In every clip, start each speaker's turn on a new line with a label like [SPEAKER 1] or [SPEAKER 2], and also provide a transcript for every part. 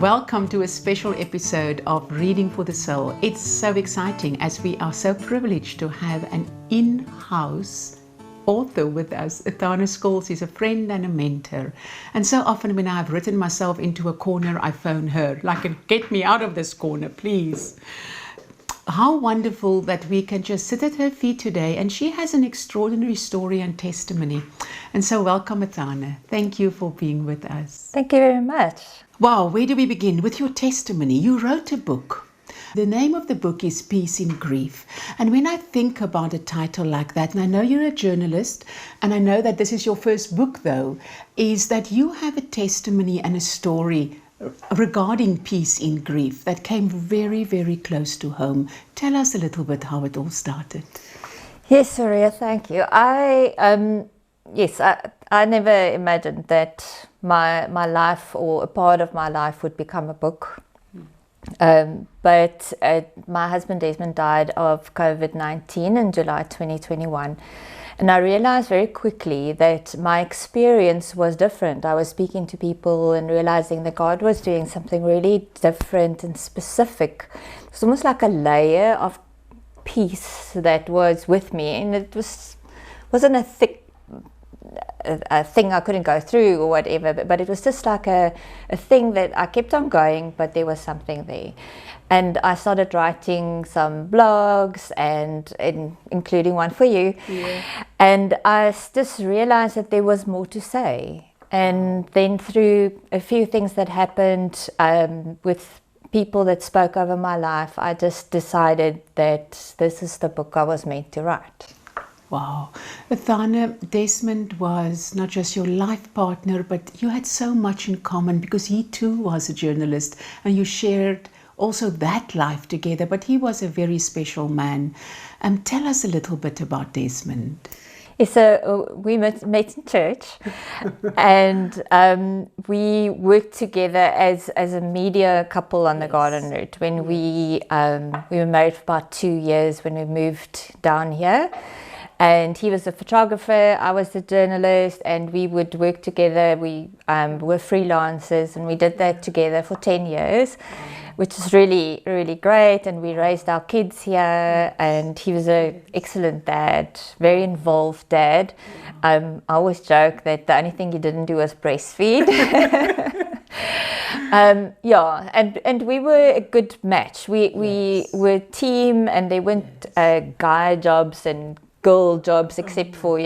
[SPEAKER 1] Welcome to a special episode of Reading for the Soul. It's so exciting as we are so privileged to have an in-house author with us. Athane Scholtz is a friend and a mentor. And so often when I've written myself into a corner, I phone her, like, get me out of this corner, please. How wonderful that we can just sit at her feet today, and she has an extraordinary story and testimony. And so welcome, Athane. Thank you for being with us.
[SPEAKER 2] Thank you very much.
[SPEAKER 1] Wow, where do we begin? With your testimony. You wrote a book. The name of the book is Peace in Grief. And when I think about a title like that, and I know you're a journalist, and I know that this is your first book though, is that you have a testimony and a story regarding peace in grief that came very, very close to home. Tell us a little bit how it all started.
[SPEAKER 2] Yes, Soria, thank you. I never imagined that my life or a part of my life would become a book. But my husband Desmond died of COVID-19 in July 2021. And I realized very quickly that my experience was different. I was speaking to people and realizing that God was doing something really different and specific. It was almost like a layer of peace that was with me, and it wasn't a thing I couldn't go through or whatever, but it was just like a thing that I kept on going, but there was something there. And I started writing some blogs, and including one for you. Yeah. And I just realized that there was more to say. And then through a few things that happened with people that spoke over my life, I just decided that this is the book I was meant to write.
[SPEAKER 1] Wow. Athane, Desmond was not just your life partner, but you had so much in common because he too was a journalist, and you shared also that life together, but he was a very special man. Tell us a little bit about Desmond.
[SPEAKER 2] Yeah, so we met in church, and we worked together as a media couple on the Garden Route. When we were married for about 2 years when we moved down here. And he was a photographer, I was a journalist, and we would work together. We were freelancers, and we did that together for 10 years, which is really, really great. And we raised our kids here, and he was an excellent dad, very involved dad. I always joke that the only thing he didn't do was breastfeed. And we were a good match. We were a team, and they weren't guy jobs and girl jobs, except for,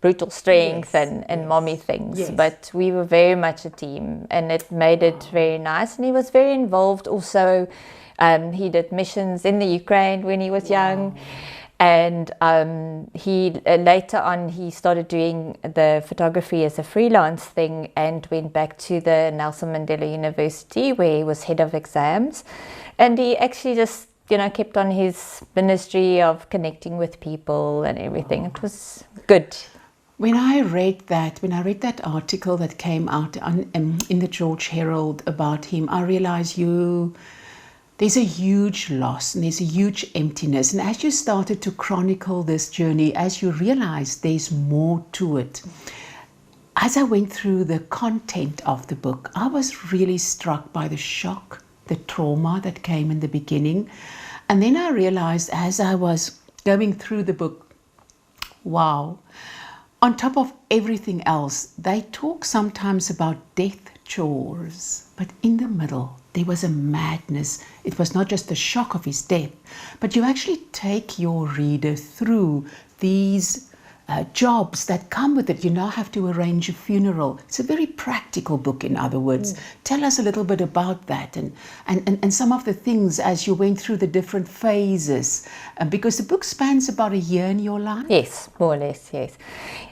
[SPEAKER 2] brutal strength and mommy things. Yes. But we were very much a team, and it made it very nice. And he was very involved also. He did missions in the Ukraine when he was young. And he later on he started doing the photography as a freelance thing, and went back to the Nelson Mandela University where he was head of exams. And he actually just kept on his ministry of connecting with people and everything. It was good.
[SPEAKER 1] When I read that article that came out in the George Herald about him, I realized there's a huge loss and there's a huge emptiness. And as you started to chronicle this journey, as you realized there's more to it, as I went through the content of the book, I was really struck by the shock, the trauma that came in the beginning. And then I realized as I was going through the book, wow, on top of everything else, they talk sometimes about death chores, but in the middle, there was a madness. It was not just the shock of his death, but you actually take your reader through these jobs that come with it. You now have to arrange a funeral. It's a very practical book, in other words. Tell us a little bit about that and some of the things as you went through the different phases, because the book spans about a year in your life.
[SPEAKER 2] Yes, more or less, yes.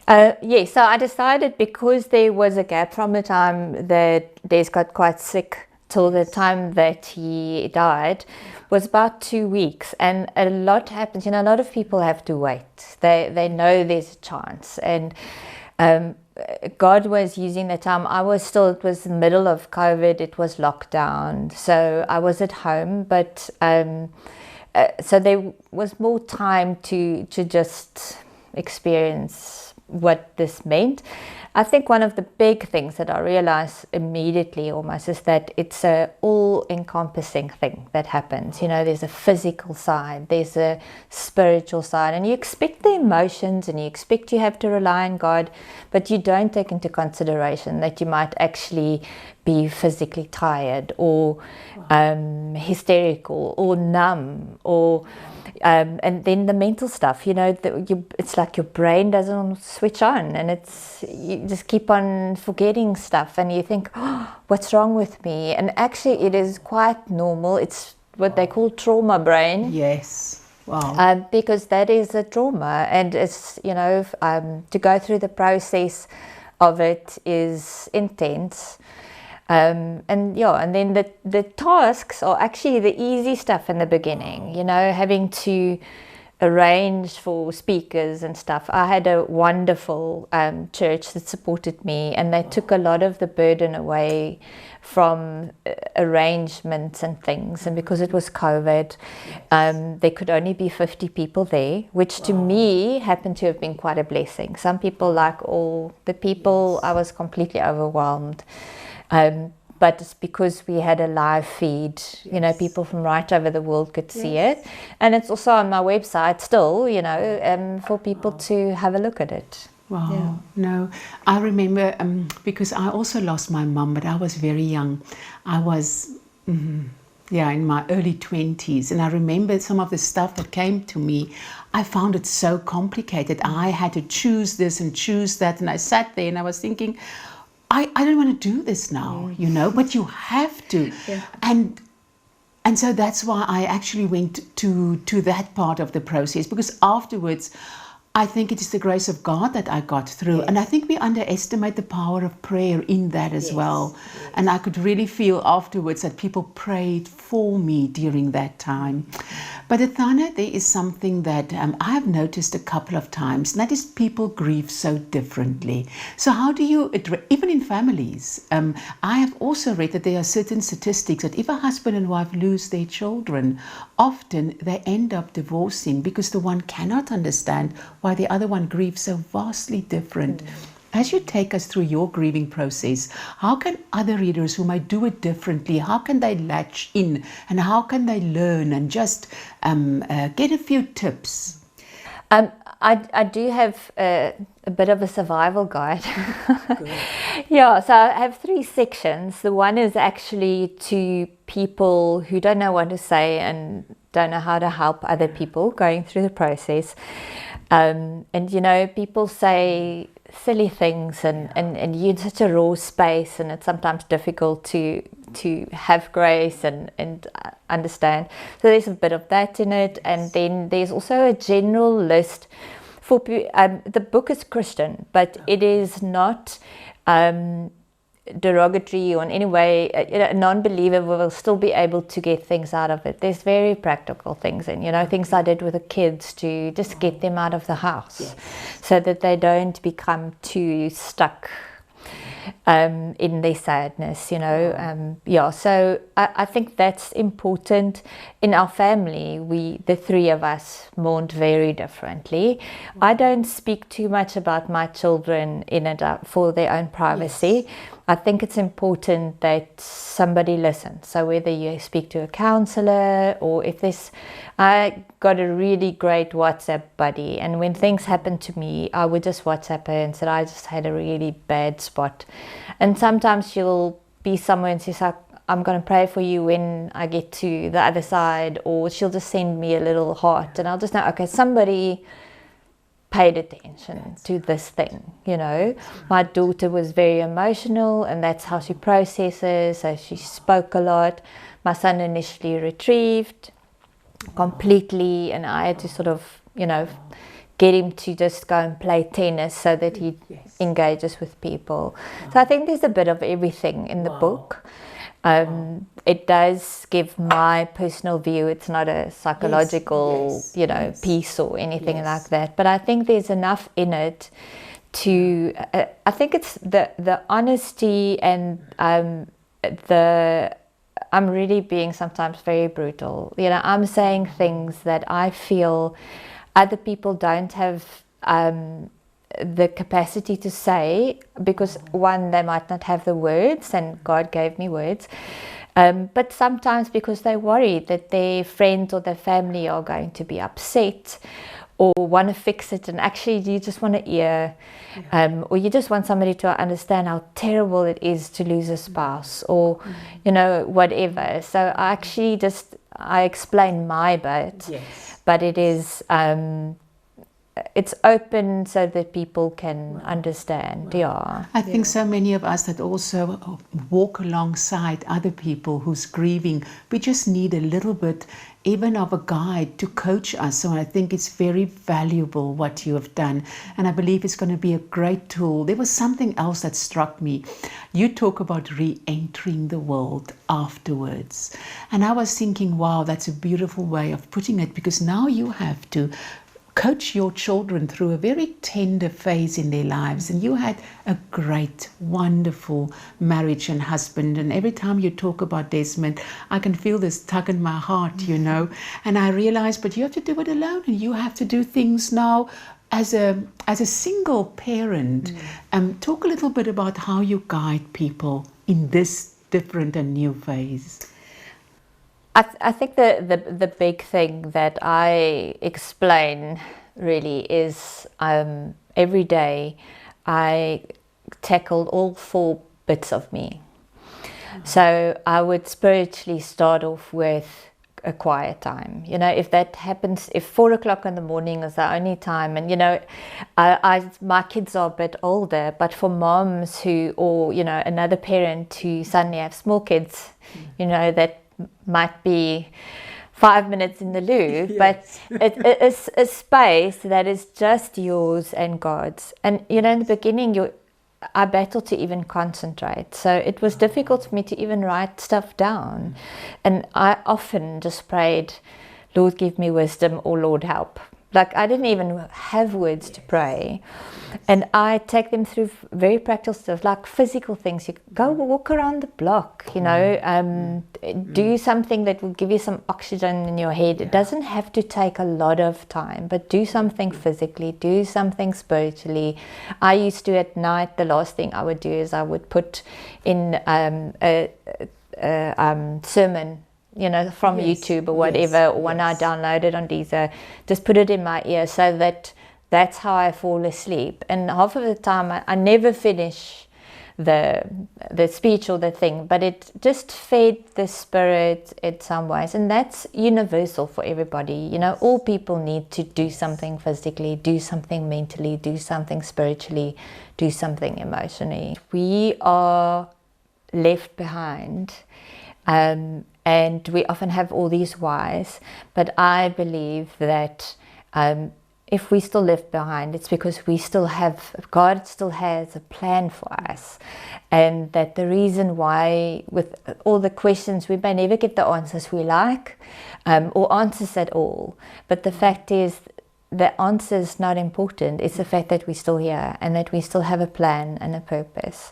[SPEAKER 2] So I decided, because there was a gap from the time that Des got quite sick till the time that he died, was about 2 weeks, and a lot happens. A lot of people have to wait. They know there's a chance, and God was using the time. It was the middle of COVID, it was lockdown, so I was at home, but so there was more time to just experience what this meant. I think one of the big things that I realized immediately almost is that it's a all-encompassing thing that happens. You know, there's a physical side, there's a spiritual side, and you expect the emotions and you expect you have to rely on God, but you don't take into consideration that you might actually be physically tired or hysterical or numb or and then the mental stuff, you know, it's like your brain doesn't switch on, and you just keep on forgetting stuff, and you think, oh, what's wrong with me? And actually it is quite normal. It's what they call trauma brain.
[SPEAKER 1] Yes. Wow.
[SPEAKER 2] Because that is a trauma, and it's, you know, to go through the process of it is intense. And then the tasks are actually the easy stuff in the beginning, you know, having to arrange for speakers and stuff. I had a wonderful church that supported me, and they took a lot of the burden away from arrangements and things. And because it was COVID, there could only be 50 people there, which to me happened to have been quite a blessing. Some people, like all the people, I was completely overwhelmed. But it's because we had a live feed, you know, people from right over the world could see it. And it's also on my website still, you know, for people to have a look at it.
[SPEAKER 1] Wow.
[SPEAKER 2] Yeah.
[SPEAKER 1] No, I remember because I also lost my mum, but I was very young. I was, in my early 20s. And I remember some of the stuff that came to me. I found it so complicated. I had to choose this and choose that. And I sat there and I was thinking, I don't want to do this now, you know, but you have to.
[SPEAKER 2] Yeah.
[SPEAKER 1] And so that's why I actually went to that part of the process, because afterwards, I think it is the grace of God that I got through.
[SPEAKER 2] Yes.
[SPEAKER 1] And I think we underestimate the power of prayer in that as well. Yes. And I could really feel afterwards that people prayed for me during that time. But Athane, there is something that I have noticed a couple of times, and that is people grieve so differently. So how do you, even in families, I have also read that there are certain statistics that if a husband and wife lose their children, often they end up divorcing because the one cannot understand why the other one grieves so vastly different. As you take us through your grieving process, how can other readers who might do it differently, how can they latch in and how can they learn and just get a few tips?
[SPEAKER 2] I do have a bit of a survival guide. Yeah, so I have 3 sections. The one is actually to people who don't know what to say and don't know how to help other people going through the process. And you know, people say silly things and you're in such a raw space, and it's sometimes difficult to have grace and understand. So there's a bit of that in it. And then there's also a general list for the book is Christian, but it is not derogatory or in any way. A non-believer will still be able to get things out of it. There's very practical things, and you know, things I did with the kids to just get them out of the house, so that they don't become too stuck in their sadness, you know. So I think that's important. In our family, the 3 of us mourned very differently. I don't speak too much about my children in it for their own privacy. I think it's important that somebody listens. So whether you speak to a counselor or I got a really great WhatsApp buddy, and when things happened to me, I would just WhatsApp her and said, I just had a really bad spot. And sometimes she'll be somewhere and she's like, I'm going to pray for you when I get to the other side, or she'll just send me a little heart, and I'll just know, okay, somebody paid attention to this thing, you know. My daughter was very emotional, and that's how she processes, so she spoke a lot. My son initially retrieved completely, and I had to sort of, you know, get him to just go and play tennis so that he engages with people. So I think there's a bit of everything in the book. It does give my personal view. It's not a psychological, piece or anything like that. But I think there's enough in it to. I think it's the honesty and I'm really being sometimes very brutal. You know, I'm saying things that I feel other people don't have the capacity to say, because one, they might not have the words, and God gave me words. But sometimes because they're worried that their friends or their family are going to be upset or want to fix it, and actually you just want to hear, or you just want somebody to understand how terrible it is to lose a spouse, or you know, whatever. So I explain my bit, but it is it's open so that people can understand. Yeah,
[SPEAKER 1] I think so many of us that also walk alongside other people who's grieving, we just need a little bit even of a guide to coach us. So I think it's very valuable what you have done, and I believe it's going to be a great tool. There was something else that struck me. You talk about re-entering the world afterwards, and I was thinking, wow, that's a beautiful way of putting it, because now you have to coach your children through a very tender phase in their lives, and you had a great, wonderful marriage and husband, and every time you talk about Desmond, I can feel this tug in my heart, you know, and I realize, but you have to do it alone, and you have to do things now as a single parent. Talk a little bit about how you guide people in this different and new phase.
[SPEAKER 2] I think the big thing that I explain really is every day I tackled all 4 bits of me. So I would spiritually start off with a quiet time. You know, if that happens, if 4 o'clock in the morning is the only time, and you know, my kids are a bit older, but for moms who, or you know, another parent who suddenly have small kids, you know, that might be 5 minutes in the loo, but it is a space that is just yours and God's. And you know, in the beginning, I battled to even concentrate, so it was difficult for me to even write stuff down, and I often just prayed, Lord, give me wisdom, or Lord, help. Like, I didn't even have words to pray. And I take them through very practical stuff, like physical things. You go walk around the block, you know, do something that will give you some oxygen in your head. It doesn't have to take a lot of time, but do something physically, do something spiritually. I used to, at night, the last thing I would do is I would put in a sermon, you know, from YouTube or whatever, or when I download it on Deezer, just put it in my ear, so that's how I fall asleep. And half of the time I never finish the speech or the thing, but it just fed the spirit in some ways, and that's universal for everybody. You know, all people need to do something physically, do something mentally, do something spiritually, do something emotionally. We are left behind, and we often have all these whys, but I believe that if we still left behind, it's because God still has a plan for us, and that the reason why, with all the questions, we may never get the answers we like, or answers at all, but the fact is, the answer is not important. It's the fact that we're still here, and that we still have a plan and a purpose.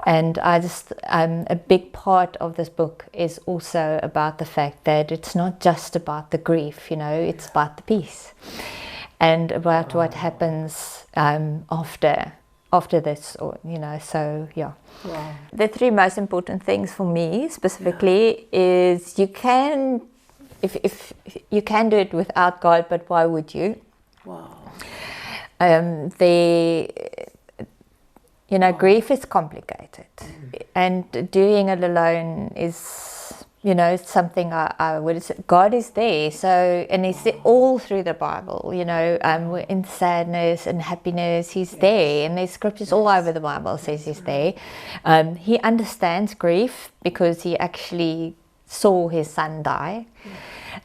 [SPEAKER 2] And a big part of this book is also about the fact that it's not just about the grief, you know, it's about the peace, and about what happens after this, or you know. So yeah. Wow. The 3 most important things for me specifically is you can, if you can do it without God, but why would you? Wow. You know, grief is complicated, and doing it alone is, you know, something I would say. God is there, so, and He's all through the Bible, you know, we're in sadness and happiness, He's there, and there's scriptures all over the Bible says He's there. He understands grief because He actually saw His Son die.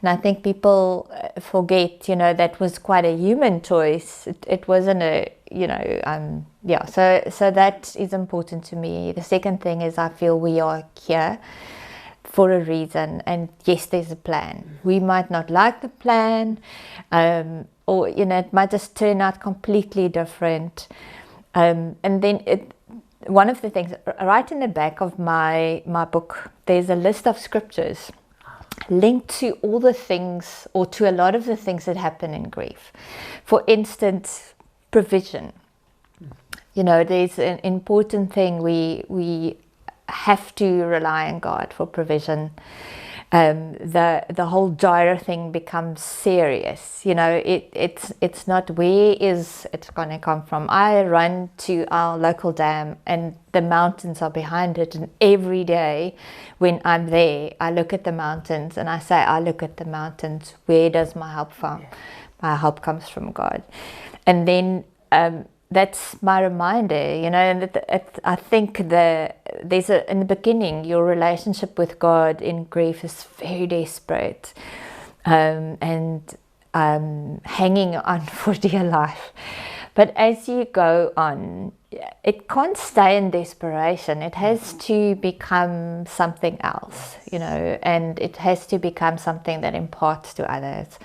[SPEAKER 2] And I think people forget, you know, that was quite a human choice. It wasn't a, you know, so that is important to me. The second thing is I feel we are here for a reason, and yes, there's a plan. We might not like the plan, or, you know, it might just turn out completely different. And then one of the things, right in the back of my book, there's a list of scriptures linked to all the things, or to a lot of the things that happen in grief. For instance, provision. you know, there's an important thing. We have to rely on God for provision. The whole gyro thing becomes serious. You know, it's not where is it going to come from. I run to our local dam and the mountains are behind it, and every day when I'm there I look at the mountains and I say, I look at the mountains, where does my help from? My help comes from God. And then that's my reminder, you know. And I think in the beginning, your relationship with God in grief is very desperate, and hanging on for dear life. But as you go on, it can't stay in desperation. It has to become something else, you know, and it has to become something that imparts to others.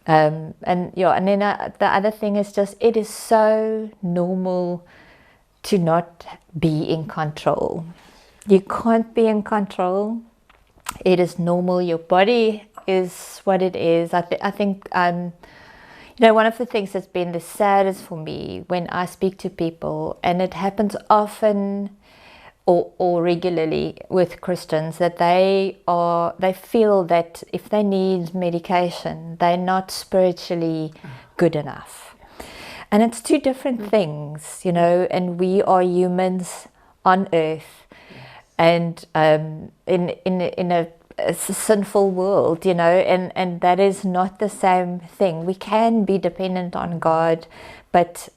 [SPEAKER 2] And then the other thing is just, it is so normal to not be in control. You can't be in control. It is normal. Your body is what it is. I think you know, one of the things that's been the saddest for me when I speak to people, and it happens often or regularly with Christians, that they feel that if they need medication, they're not spiritually good enough. And it's two different things, you know, and we are humans on earth, and in a sinful world, you know, and that is not the same thing. We can be dependent on God, but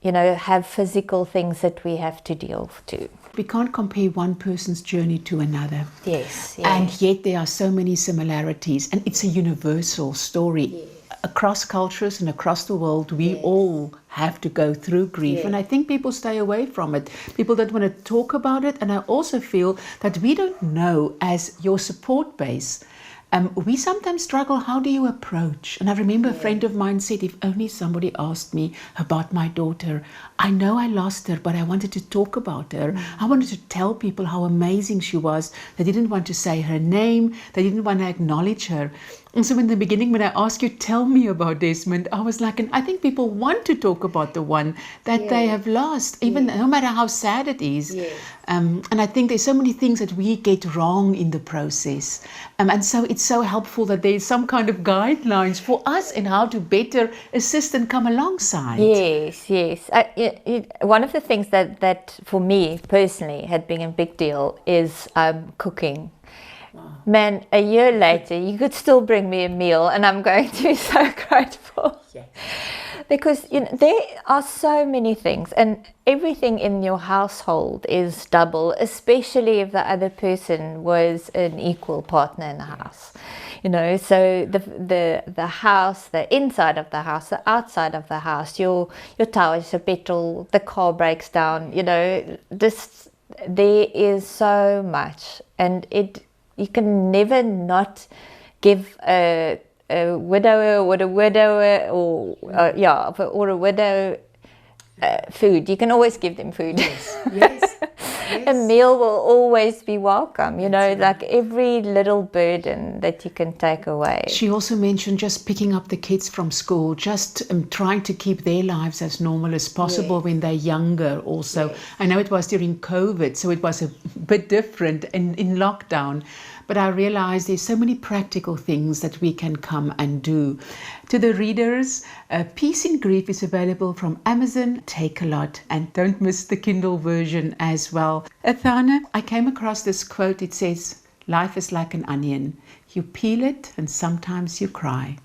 [SPEAKER 2] you know, have physical things that we have to deal to.
[SPEAKER 1] We can't compare one person's journey to another.
[SPEAKER 2] Yes.
[SPEAKER 1] And yet there are so many similarities, and it's a universal story. Yes. Across cultures and across the world, we all have to go through grief. And I think people stay away from it. People don't want to talk about it. And I also feel that we don't know, as your support base, we sometimes struggle. How do you approach? And I remember a friend of mine said, if only somebody asked me about my daughter. I know I lost her, but I wanted to talk about her. I wanted to tell people how amazing she was. They didn't want to say her name. They didn't want to acknowledge her. And so in the beginning, when I asked you, tell me about Desmond, I was like, and I think people want to talk about the one that they have lost, even no matter how sad it is. And I think there's so many things that we get wrong in the process. And so it's so helpful that there's some kind of guidelines for us in how to better assist and come alongside.
[SPEAKER 2] Yes. One of the things that for me personally had been a big deal is cooking. Wow. Man, a year later, you could still bring me a meal and I'm going to be so grateful. Yes. Because you know, there are so many things, and everything in your household is double, especially if the other person was an equal partner in the house. You know, so the house, the inside of the house, the outside of the house, your towels, your petrol, the car breaks down, you know, there is so much, and you can never not give a widower or a widower or a widow food. You can always give them food. Yes. A meal will always be welcome, you know, like every little burden that you can take away.
[SPEAKER 1] She also mentioned just picking up the kids from school, just trying to keep their lives as normal as possible when they're younger also. I know it was during COVID, so it was a bit different in lockdown. But I realize there's so many practical things that we can come and do. To the readers, Peace in Grief is available from Amazon. Take a lot, and don't miss the Kindle version as well. Athane, I came across this quote. It says, life is like an onion. You peel it and sometimes you cry.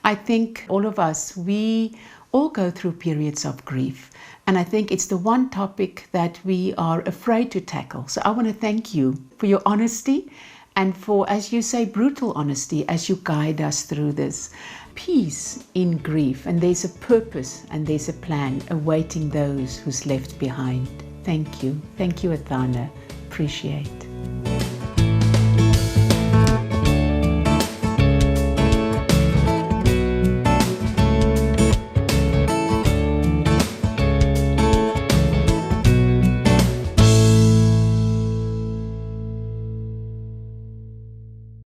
[SPEAKER 1] I think all of us, we all go through periods of grief. And I think it's the one topic that we are afraid to tackle. So I want to thank you for your honesty, and for, as you say, brutal honesty as you guide us through this. Peace in grief, and there's a purpose and there's a plan awaiting those who's left behind. Thank you. Thank you, Athane. Appreciate.